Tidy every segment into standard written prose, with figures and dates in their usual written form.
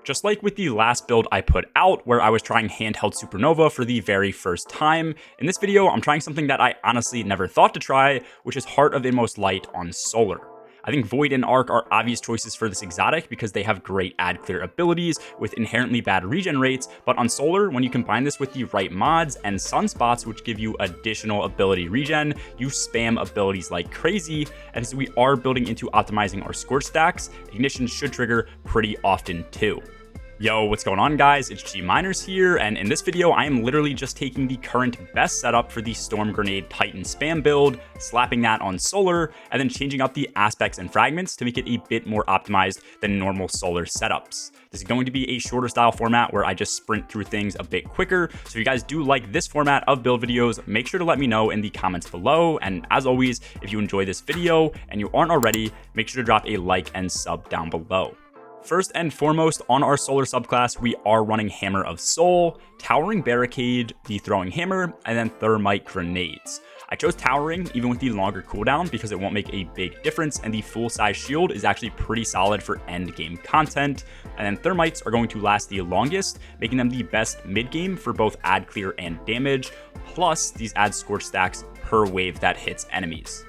Just like with the last build I put out where I was trying handheld Supernova for the very first time, in this video I'm trying something that I honestly never thought to try, which is Heart of Inmost Light on Solar. I think Void and Arc are obvious choices for this exotic because they have great add clear abilities with inherently bad regen rates, but on Solar, when you combine this with the right mods and Sunspots, which give you additional ability regen, you spam abilities like crazy, and as we are building into optimizing our Scorch stacks, Ignition should trigger pretty often too. Yo, what's going on guys? It's G Miners here, and in this video I am literally just taking the current best setup for the Storm Grenade Titan spam build, slapping that on Solar, and then changing up the aspects and fragments to make it a bit more optimized than normal Solar setups. This is going to be a shorter style format where I just sprint through things a bit quicker, so if you guys do like this format of build videos, make sure to let me know in the comments below, and as always, if you enjoy this video and you aren't already, make sure to drop a like and sub down below. First and foremost, on our Solar subclass, we are running Hammer of Soul, Towering Barricade, the Throwing Hammer, and then Thermite Grenades. I chose Towering even with the longer cooldown because it won't make a big difference, and the full-size shield is actually pretty solid for end game content. And then Thermites are going to last the longest, making them the best mid-game for both add clear and damage, plus these add Scorch stacks per wave that hits enemies.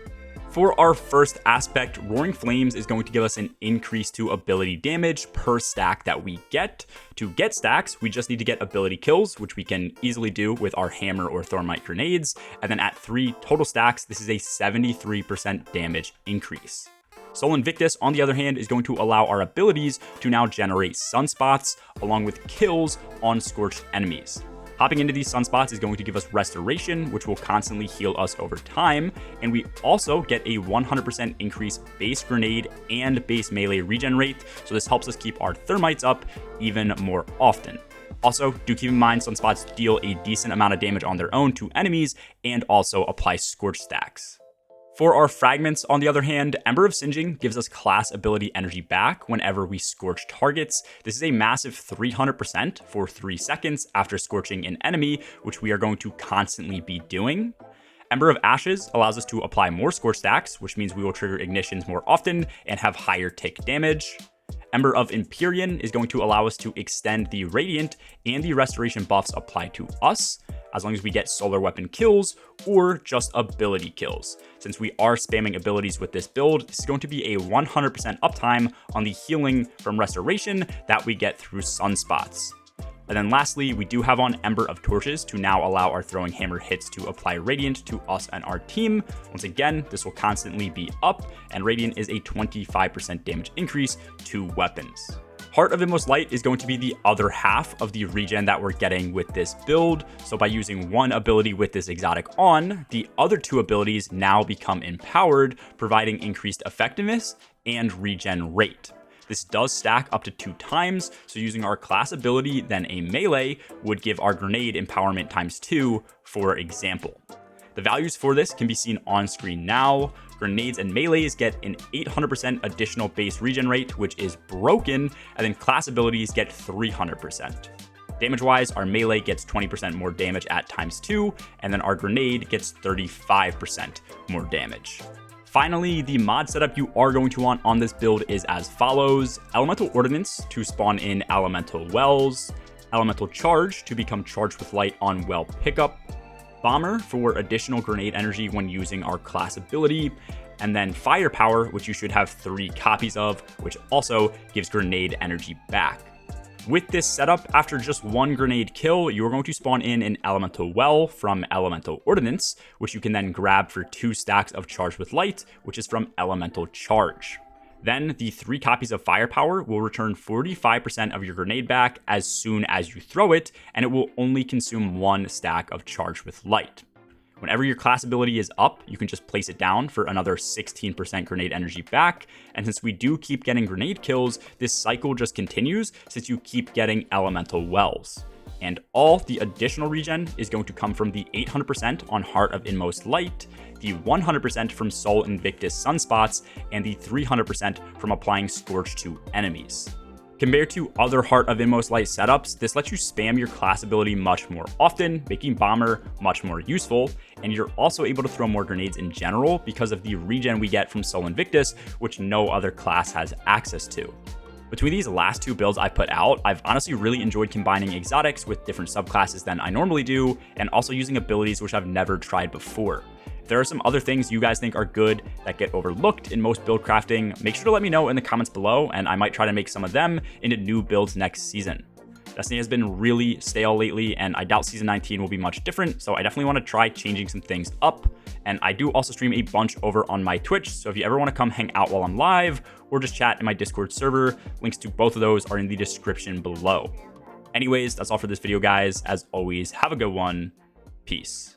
For our first aspect, Roaring Flames is going to give us an increase to ability damage per stack that we get. To get stacks, we just need to get ability kills, which we can easily do with our Hammer or Thermite Grenades. And then at 3 total stacks, this is a 73% damage increase. Sol Invictus, on the other hand, is going to allow our abilities to now generate Sunspots along with kills on scorched enemies. Hopping into these Sunspots is going to give us Restoration, which will constantly heal us over time, and we also get a 100% increase base grenade and base melee regen rate, so this helps us keep our Thermites up even more often. Also, do keep in mind Sunspots deal a decent amount of damage on their own to enemies and also apply Scorch stacks. For our fragments, on the other hand, Ember of Singeing gives us class ability energy back whenever we scorch targets. This is a massive 300% for 3 seconds after scorching an enemy, which we are going to constantly be doing. Ember of Ashes allows us to apply more scorch stacks, which means we will trigger ignitions more often and have higher tick damage. Ember of Empyrean is going to allow us to extend the Radiant and the Restoration buffs applied to us, as long as we get solar weapon kills or just ability kills. Since we are spamming abilities with this build, this is going to be a 100% uptime on the healing from Restoration that we get through Sunspots. And then lastly, we do have on Ember of Torches to now allow our Throwing Hammer hits to apply Radiant to us and our team. Once again, this will constantly be up, and Radiant is a 25% damage increase to weapons. Heart of Inmost Light is going to be the other half of the regen that we're getting with this build, so by using one ability with this exotic on, the other 2 abilities now become empowered, providing increased effectiveness and regen rate. This does stack up to 2 times, so using our class ability, then a melee, would give our grenade empowerment times 2, for example. The values for this can be seen on screen now. Grenades and melees get an 800% additional base regen rate, which is broken, and then class abilities get 300%. Damage-wise, our melee gets 20% more damage at times 2, and then our grenade gets 35% more damage. Finally, the mod setup you are going to want on this build is as follows: Elemental Ordnance to spawn in Elemental Wells, Elemental Charge to become charged with light on well pickup, Bomber for additional grenade energy when using our class ability, and then Firepower, which you should have 3 copies of, which also gives grenade energy back. With this setup, after just 1 grenade kill, you are going to spawn in an Elemental Well from Elemental Ordnance, which you can then grab for 2 stacks of Charge with Light, which is from Elemental Charge. Then the 3 copies of Firepower will return 45% of your grenade back as soon as you throw it, and it will only consume 1 stack of Charge with Light. Whenever your class ability is up, you can just place it down for another 16% grenade energy back, and since we do keep getting grenade kills, this cycle just continues since you keep getting Elemental Wells. And all the additional regen is going to come from the 800% on Heart of Inmost Light, the 100% from Sol Invictus Sunspots, and the 300% from applying Scorch to enemies. Compared to other Heart of Inmost Light setups, this lets you spam your class ability much more often, making Bomber much more useful, and you're also able to throw more grenades in general because of the regen we get from Sol Invictus, which no other class has access to. Between these last two builds I put out, I've honestly really enjoyed combining exotics with different subclasses than I normally do, and also using abilities which I've never tried before. If there are some other things you guys think are good that get overlooked in most build crafting, make sure to let me know in the comments below, and I might try to make some of them into new builds next season. Destiny has been really stale lately, and I doubt Season 19 will be much different, so I definitely want to try changing some things up. And I do also stream a bunch over on my Twitch, so if you ever want to come hang out while I'm live, or just chat in my Discord server, links to both of those are in the description below. Anyways, that's all for this video, guys. As always, have a good one. Peace.